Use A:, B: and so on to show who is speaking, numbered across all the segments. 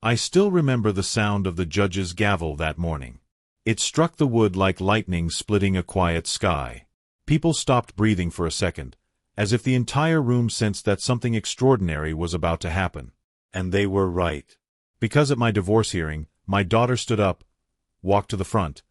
A: I still remember the sound of the judge's gavel that morning. It struck the wood like lightning splitting a quiet sky. People stopped breathing for a second, as if the entire room sensed that something extraordinary was about to happen. And they were right. Because at my divorce hearing, my daughter stood up, walked to the front,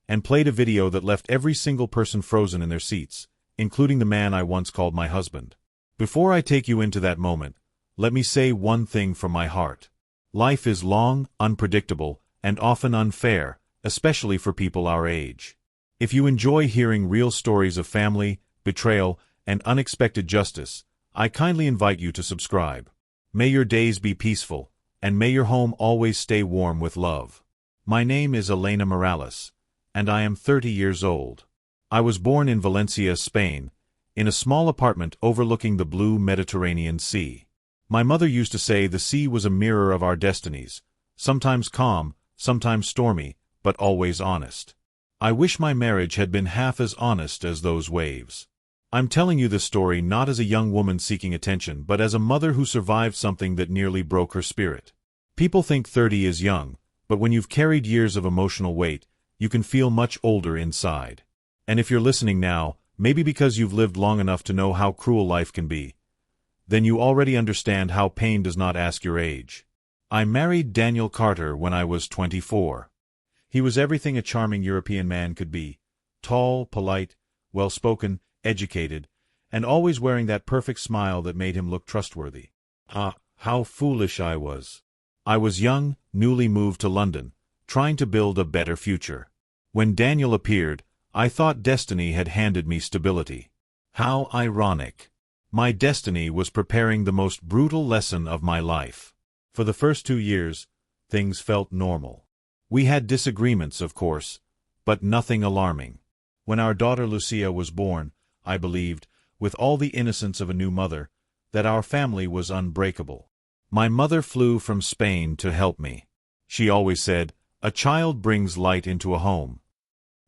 A: and played a video that left every single person frozen in their seats, including the man I once called my husband. Before I take you into that moment, let me say one thing from my heart. Life is long, unpredictable, and often unfair, especially for people our age. If you enjoy hearing real stories of family, betrayal, and unexpected justice, I kindly invite you to subscribe. May your days be peaceful, and may your home always stay warm with love. My name is Elena Morales, and I am 30 years old. I was born in Valencia, Spain, in a small apartment overlooking the blue Mediterranean Sea. My mother used to say the sea was a mirror of our destinies, sometimes calm, sometimes stormy, but always honest. I wish my marriage had been half as honest as those waves. I'm telling you this story not as a young woman seeking attention, but as a mother who survived something that nearly broke her spirit. People think 30 is young, but when you've carried years of emotional weight, you can feel much older inside. And if you're listening now, maybe because you've lived long enough to know how cruel life can be, then you already understand how pain does not ask your age. I married Daniel Carter when I was 24. He was everything a charming European man could be: tall, polite, well-spoken, educated, and always wearing that perfect smile that made him look trustworthy. Ah, how foolish I was. I was young, newly moved to London, trying to build a better future. When Daniel appeared, I thought destiny had handed me stability. How ironic. My destiny was preparing the most brutal lesson of my life. For the first 2 years, things felt normal. We had disagreements, of course, but nothing alarming. When our daughter Lucía was born, I believed, with all the innocence of a new mother, that our family was unbreakable. My mother flew from Spain to help me. She always said, "A child brings light into a home."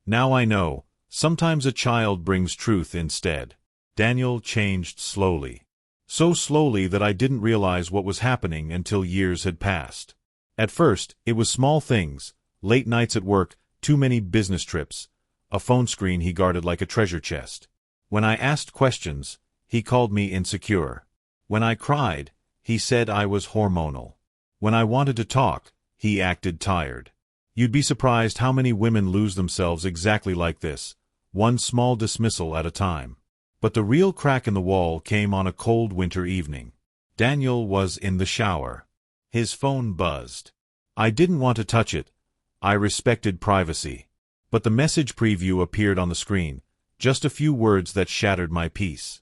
A: Now I know, sometimes a child brings truth instead. Daniel changed slowly. So slowly that I didn't realize what was happening until years had passed. At first, it was small things: late nights at work, too many business trips, a phone screen he guarded like a treasure chest. When I asked questions, he called me insecure. When I cried, he said I was hormonal. When I wanted to talk, he acted tired. You'd be surprised how many women lose themselves exactly like this, one small dismissal at a time. But the real crack in the wall came on a cold winter evening. Daniel was in the shower. His phone buzzed. I didn't want to touch it. I respected privacy. But the message preview appeared on the screen, just a few words that shattered my peace.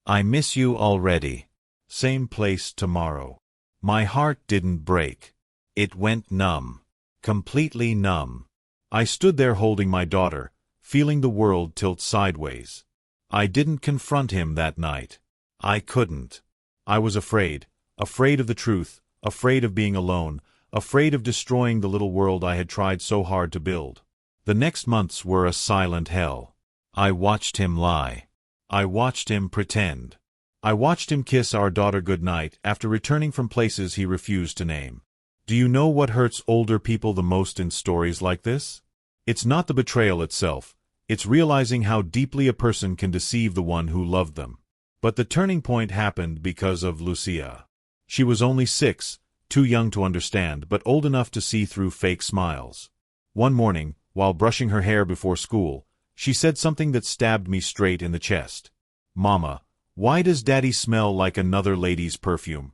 A: "I miss you already. Same place tomorrow." My heart didn't break. It went numb. Completely numb. I stood there holding my daughter, feeling the world tilt sideways. I didn't confront him that night. I couldn't. I was afraid. Afraid of the truth, afraid of being alone, afraid of destroying the little world I had tried so hard to build. The next months were a silent hell. I watched him lie. I watched him pretend. I watched him kiss our daughter goodnight after returning from places he refused to name. Do you know what hurts older people the most in stories like this? It's not the betrayal itself. It's realizing how deeply a person can deceive the one who loved them. But the turning point happened because of Lucía. She was only 6, too young to understand, but old enough to see through fake smiles. One morning, while brushing her hair before school, she said something that stabbed me straight in the chest. "Mama, why does Daddy smell like another lady's perfume?"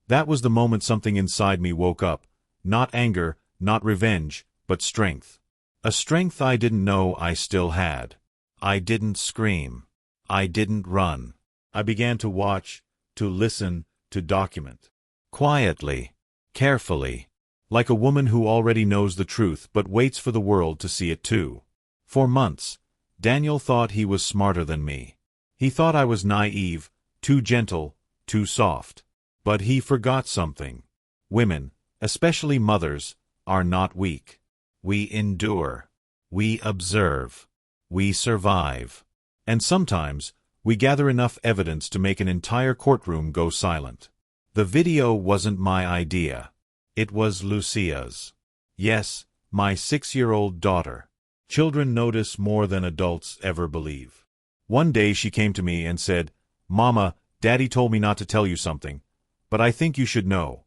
A: That was the moment something inside me woke up. Not anger, not revenge, but strength. A strength I didn't know I still had. I didn't scream. I didn't run. I began to watch, to listen, to document. Quietly, carefully, like a woman who already knows the truth but waits for the world to see it too. For months, Daniel thought he was smarter than me. He thought I was naive, too gentle, too soft. But he forgot something. Women, especially mothers, are not weak. We endure. We observe. We survive. And sometimes, we gather enough evidence to make an entire courtroom go silent. The video wasn't my idea. It was Lucia's. Yes, my 6-year-old daughter. Children notice more than adults ever believe. One day she came to me and said, "Mama, Daddy told me not to tell you something, but I think you should know."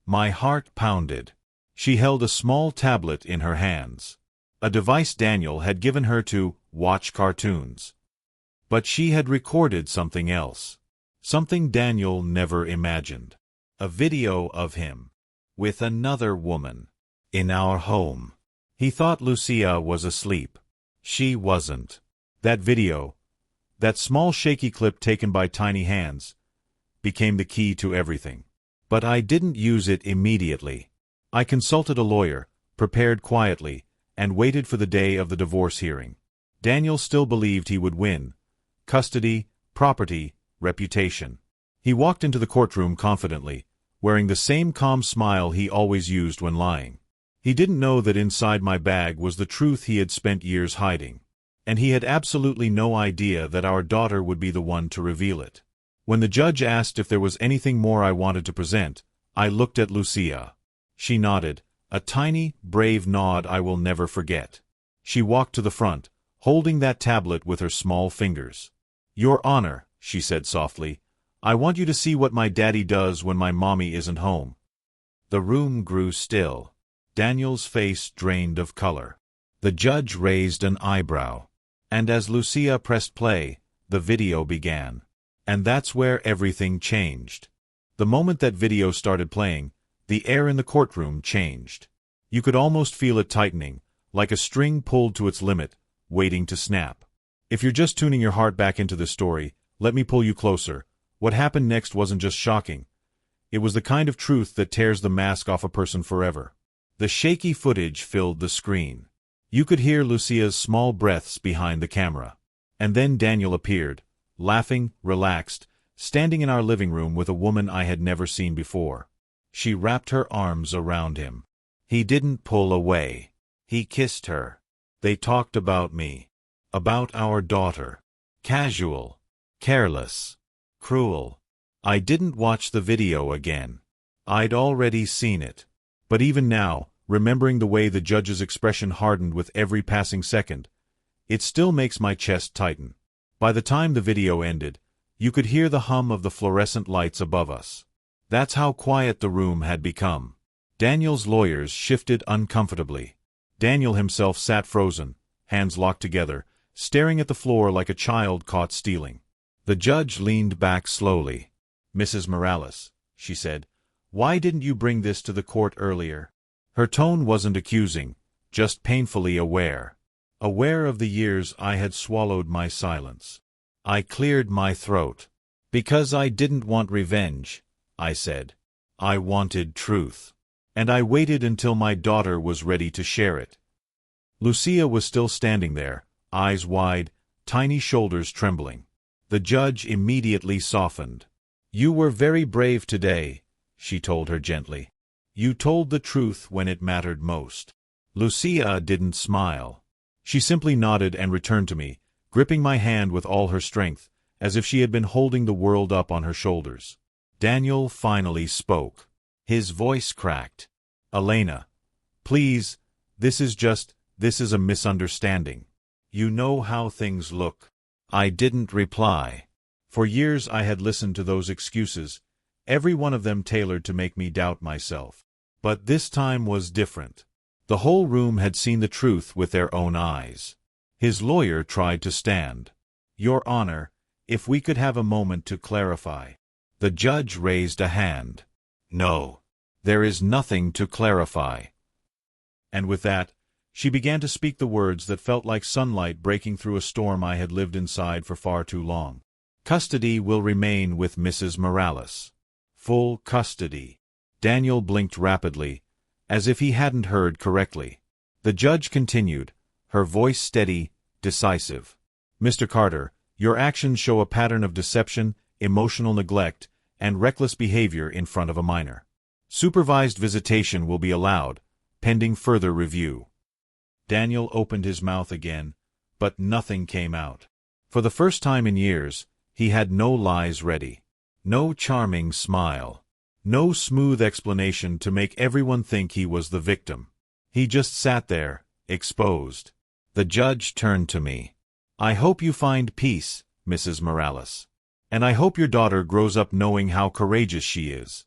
A: My heart pounded. She held a small tablet in her hands, a device Daniel had given her to watch cartoons. But she had recorded something else, something Daniel never imagined. A video of him with another woman in our home. He thought Lucia was asleep. She wasn't. That video, that small shaky clip taken by tiny hands, became the key to everything. But I didn't use it immediately. I consulted a lawyer, prepared quietly, and waited for the day of the divorce hearing. Daniel still believed he would win. Custody, property, reputation. He walked into the courtroom confidently, wearing the same calm smile he always used when lying. He didn't know that inside my bag was the truth he had spent years hiding. And he had absolutely no idea that our daughter would be the one to reveal it. When the judge asked if there was anything more I wanted to present, I looked at Lucia. She nodded, a tiny, brave nod I will never forget. She walked to the front, holding that tablet with her small fingers. "Your Honor," she said softly, "I want you to see what my daddy does when my mommy isn't home." The room grew still. Daniel's face drained of color. The judge raised an eyebrow. And as Lucia pressed play, the video began. And that's where everything changed. The moment that video started playing, the air in the courtroom changed. You could almost feel it tightening, like a string pulled to its limit, waiting to snap. If you're just tuning your heart back into this story, let me pull you closer. What happened next wasn't just shocking. It was the kind of truth that tears the mask off a person forever. The shaky footage filled the screen. You could hear Lucia's small breaths behind the camera. And then Daniel appeared, laughing, relaxed, standing in our living room with a woman I had never seen before. She wrapped her arms around him. He didn't pull away. He kissed her. They talked about me. About our daughter. Casual. Careless. Cruel. I didn't watch the video again. I'd already seen it. But even now, remembering the way the judge's expression hardened with every passing second, it still makes my chest tighten. By the time the video ended, you could hear the hum of the fluorescent lights above us. That's how quiet the room had become. Daniel's lawyers shifted uncomfortably. Daniel himself sat frozen, hands locked together, staring at the floor like a child caught stealing. The judge leaned back slowly. "Mrs. Morales," she said, "why didn't you bring this to the court earlier?" Her tone wasn't accusing, just painfully aware. Aware of the years I had swallowed my silence. I cleared my throat. "Because I didn't want revenge," I said. "I wanted truth. And I waited until my daughter was ready to share it." Lucia was still standing there, eyes wide, tiny shoulders trembling. The judge immediately softened. "You were very brave today," she told her gently. "You told the truth when it mattered most." Lucia didn't smile. She simply nodded and returned to me, gripping my hand with all her strength, as if she had been holding the world up on her shoulders. Daniel finally spoke. His voice cracked. "Elena, please, this is a misunderstanding. You know how things look." I didn't reply. For years I had listened to those excuses, every one of them tailored to make me doubt myself. But this time was different. The whole room had seen the truth with their own eyes. His lawyer tried to stand. "Your Honor, if we could have a moment to clarify." The judge raised a hand. "No, there is nothing to clarify." And with that, she began to speak the words that felt like sunlight breaking through a storm I had lived inside for far too long. "Custody will remain with Mrs. Morales. Full custody." Daniel blinked rapidly, as if he hadn't heard correctly. The judge continued, her voice steady, decisive. "Mr. Carter, your actions show a pattern of deception, emotional neglect, and reckless behavior in front of a minor. Supervised visitation will be allowed, pending further review." Daniel opened his mouth again, but nothing came out. For the first time in years, he had no lies ready. No charming smile. No smooth explanation to make everyone think he was the victim. He just sat there, exposed. The judge turned to me. "I hope you find peace, Mrs. Morales. And I hope your daughter grows up knowing how courageous she is."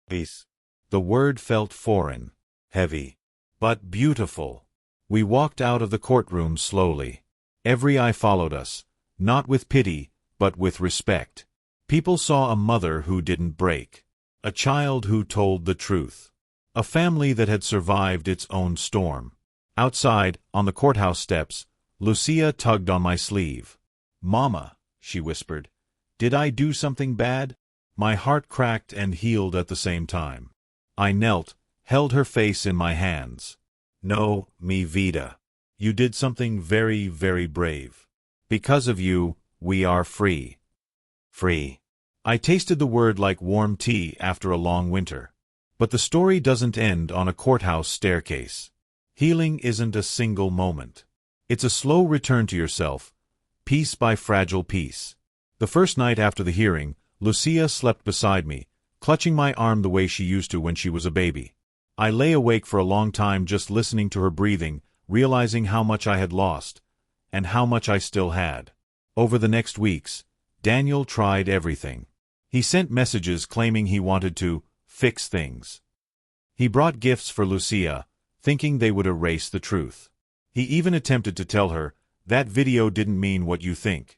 A: Peace. The word felt foreign, heavy, but beautiful. We walked out of the courtroom slowly. Every eye followed us, not with pity, but with respect. People saw a mother who didn't break, a child who told the truth, a family that had survived its own storm. Outside, on the courthouse steps, Lucía tugged on my sleeve. "Mama," she whispered, "did I do something bad?" My heart cracked and healed at the same time. I knelt, held her face in my hands. "No, mi vida. You did something very, very brave. Because of you, we are free." Free. I tasted the word like warm tea after a long winter. But the story doesn't end on a courthouse staircase. Healing isn't a single moment. It's a slow return to yourself, piece by fragile piece. The first night after the hearing, Lucía slept beside me, clutching my arm the way she used to when she was a baby. I lay awake for a long time just listening to her breathing, realizing how much I had lost, and how much I still had. Over the next weeks, Daniel tried everything. He sent messages claiming he wanted to fix things. He brought gifts for Lucía, thinking they would erase the truth. He even attempted to tell her, "That video didn't mean what you think."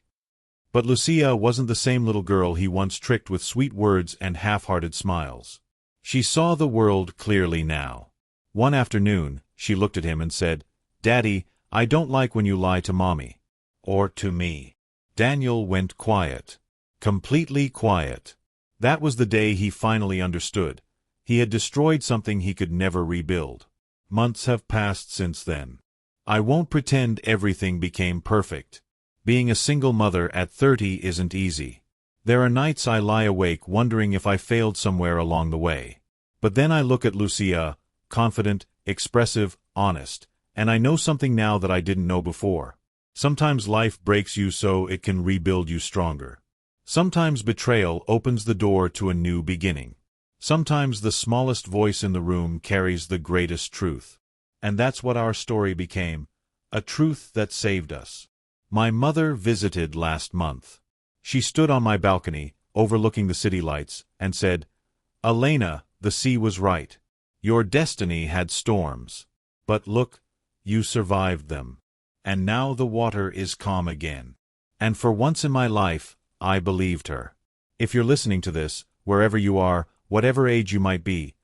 A: But Lucía wasn't the same little girl he once tricked with sweet words and half-hearted smiles. She saw the world clearly now. One afternoon, she looked at him and said, "Daddy, I don't like when you lie to Mommy. Or to me." Daniel went quiet. Completely quiet. That was the day he finally understood. He had destroyed something he could never rebuild. Months have passed since then. I won't pretend everything became perfect. Being a single mother at 30 isn't easy. There are nights I lie awake wondering if I failed somewhere along the way. But then I look at Lucía, confident, expressive, honest, and I know something now that I didn't know before. Sometimes life breaks you so it can rebuild you stronger. Sometimes betrayal opens the door to a new beginning. Sometimes the smallest voice in the room carries the greatest truth. And that's what our story became, a truth that saved us. My mother visited last month. She stood on my balcony, overlooking the city lights, and said, "Elena, the sea was right. Your destiny had storms. But look, you survived them. And now the water is calm again." And for once in my life, I believed her. If you're listening to this, wherever you are, whatever age you might be,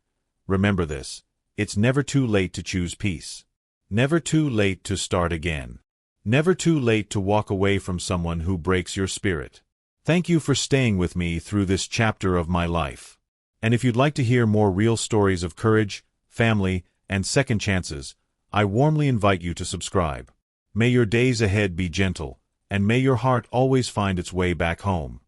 A: remember this: it's never too late to choose peace. Never too late to start again. Never too late to walk away from someone who breaks your spirit. Thank you for staying with me through this chapter of my life. And if you'd like to hear more real stories of courage, family, and second chances, I warmly invite you to subscribe. May your days ahead be gentle, and may your heart always find its way back home.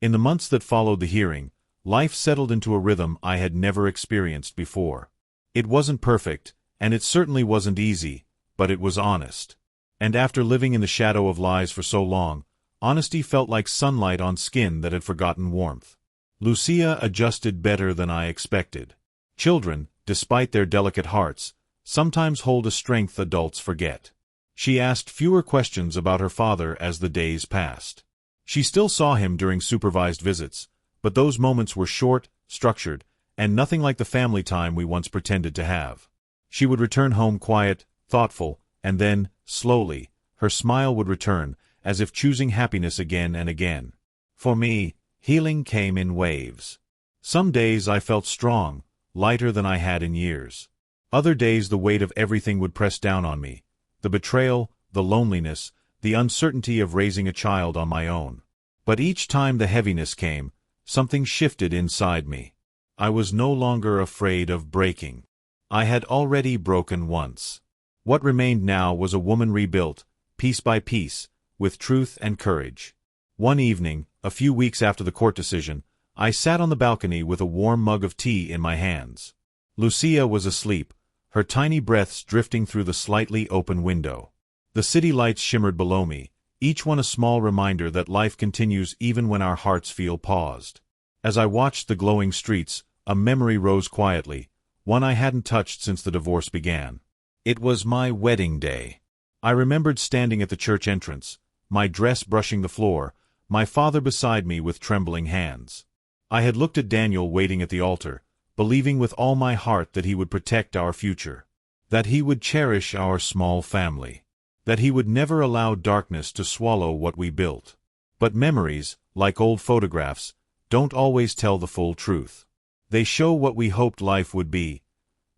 A: In the months that followed the hearing, life settled into a rhythm I had never experienced before. It wasn't perfect, and it certainly wasn't easy, but it was honest. And after living in the shadow of lies for so long, honesty felt like sunlight on skin that had forgotten warmth. Lucía adjusted better than I expected. Children, despite their delicate hearts, sometimes hold a strength adults forget. She asked fewer questions about her father as the days passed. She still saw him during supervised visits, but those moments were short, structured, and nothing like the family time we once pretended to have. She would return home quiet, thoughtful, and then, slowly, her smile would return, as if choosing happiness again and again. For me, healing came in waves. Some days I felt strong, lighter than I had in years. Other days the weight of everything would press down on me. The betrayal, the loneliness, the uncertainty of raising a child on my own. But each time the heaviness came, something shifted inside me. I was no longer afraid of breaking. I had already broken once. What remained now was a woman rebuilt, piece by piece, with truth and courage. One evening, a few weeks after the court decision, I sat on the balcony with a warm mug of tea in my hands. Lucía was asleep, her tiny breaths drifting through the slightly open window. The city lights shimmered below me, each one a small reminder that life continues even when our hearts feel paused. As I watched the glowing streets, A memory rose quietly, one I hadn't touched since the divorce began. It was my wedding day. I remembered standing at the church entrance, my dress brushing the floor, my father beside me with trembling hands. I had looked at Daniel waiting at the altar, believing with all my heart that he would protect our future, that he would cherish our small family, that he would never allow darkness to swallow what we built. But memories, like old photographs, don't always tell the full truth. They show what we hoped life would be,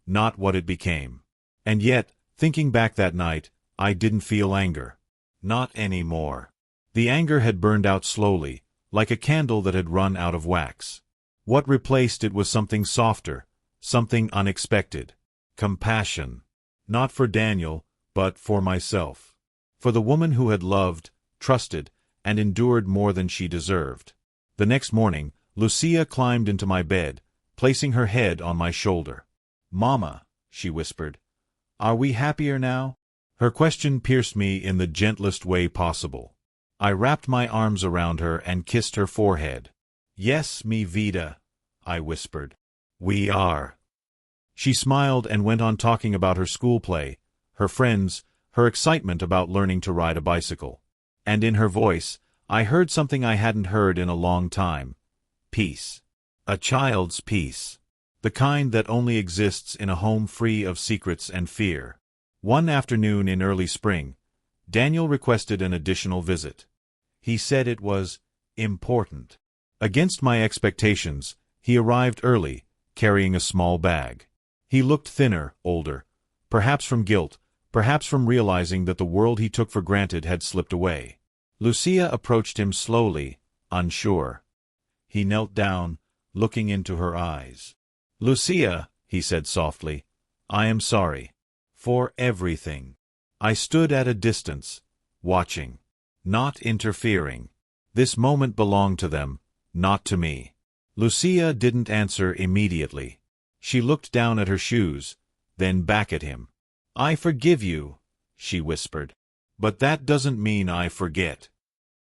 A: not what it became. And yet, thinking back that night, I didn't feel anger. Not anymore. The anger had burned out slowly, like a candle that had run out of wax. What replaced it was something softer, something unexpected. Compassion. Not for Daniel, but for myself. For the woman who had loved, trusted, and endured more than she deserved. The next morning, Lucía climbed into my bed, placing her head on my shoulder. "Mama," she whispered, "are we happier now?" Her question pierced me in the gentlest way possible. I wrapped my arms around her and kissed her forehead. "Yes, mi vida," I whispered. "We are." She smiled and went on talking about her school play, her friends, her excitement about learning to ride a bicycle. And in her voice, I heard something I hadn't heard in a long time. Peace. A child's peace. The kind that only exists in a home free of secrets and fear. One afternoon in early spring, Daniel requested an additional visit. He said it was important. Against my expectations, he arrived early, carrying a small bag. He looked thinner, older, perhaps from guilt, perhaps from realizing that the world he took for granted had slipped away. Lucía approached him slowly, unsure. He knelt down, looking into her eyes. "Lucía," he said softly, "I am sorry. For everything." I stood at a distance, watching, not interfering. This moment belonged to them, not to me. Lucía didn't answer immediately. She looked down at her shoes, then back at him. "I forgive you," she whispered. "But that doesn't mean I forget."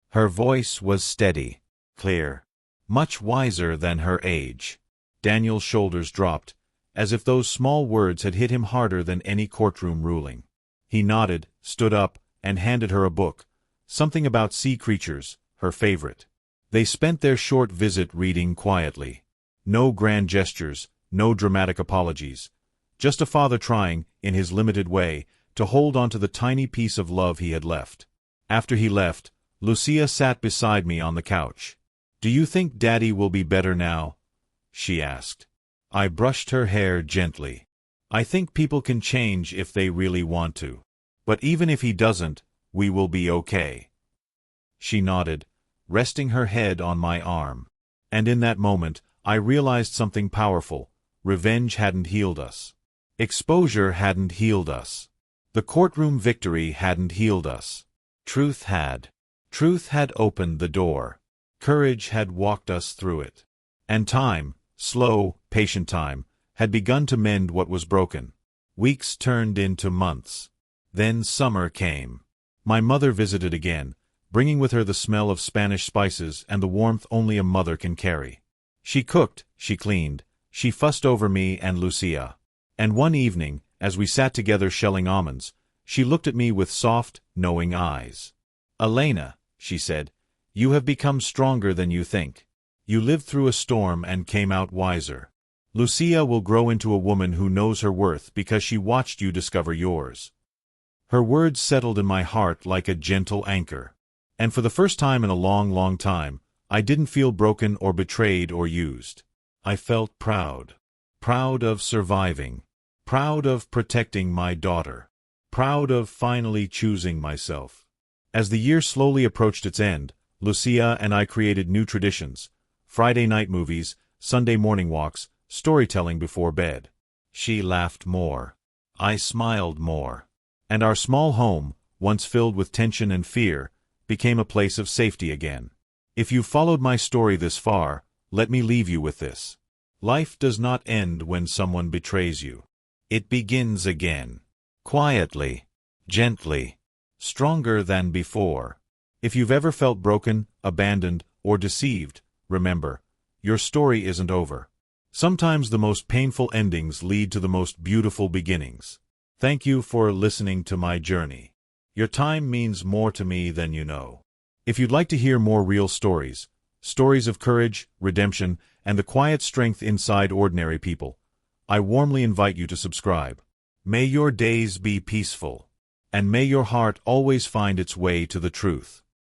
A: Her voice was steady, clear, much wiser than her age. Daniel's shoulders dropped, as if those small words had hit him harder than any courtroom ruling. He nodded, stood up, and handed her a book, something about sea creatures, her favorite. They spent their short visit reading quietly. No grand gestures, no dramatic apologies. Just a father trying, in his limited way, to hold on to the tiny piece of love he had left. After he left, Lucía sat beside me on the couch. "Do you think Daddy will be better now?" she asked. I brushed her hair gently. "I think people can change if they really want to. But even if he doesn't, we will be okay." She nodded, resting her head on my arm. And in that moment, I realized something powerful. Revenge hadn't healed us. Exposure hadn't healed us. The courtroom victory hadn't healed us. Truth had. Truth had opened the door. Courage had walked us through it. And time, slow, patient time, had begun to mend what was broken. Weeks turned into months. Then summer came. My mother visited again, bringing with her the smell of Spanish spices and the warmth only a mother can carry. She cooked, she cleaned, she fussed over me and Lucía. And one evening, as we sat together shelling almonds, she looked at me with soft, knowing eyes. "Elena," she said, "you have become stronger than you think. You lived through a storm and came out wiser. Lucía will grow into a woman who knows her worth because she watched you discover yours." Her words settled in my heart like a gentle anchor. And for the first time in a long, long time, I didn't feel broken or betrayed or used. I felt proud. Proud of surviving. Proud of protecting my daughter. Proud of finally choosing myself. As the year slowly approached its end, Lucía and I created new traditions. Friday night movies, Sunday morning walks, storytelling before bed. She laughed more. I smiled more. And our small home, once filled with tension and fear, became a place of safety again. If you've followed my story this far, let me leave you with this. Life does not end when someone betrays you. It begins again. Quietly. Gently. Stronger than before. If you've ever felt broken, abandoned, or deceived, remember, your story isn't over. Sometimes the most painful endings lead to the most beautiful beginnings. Thank you for listening to my journey. Your time means more to me than you know. If you'd like to hear more real stories, stories of courage, redemption, and the quiet strength inside ordinary people, I warmly invite you to subscribe. May your days be peaceful, and may your heart always find its way to the truth.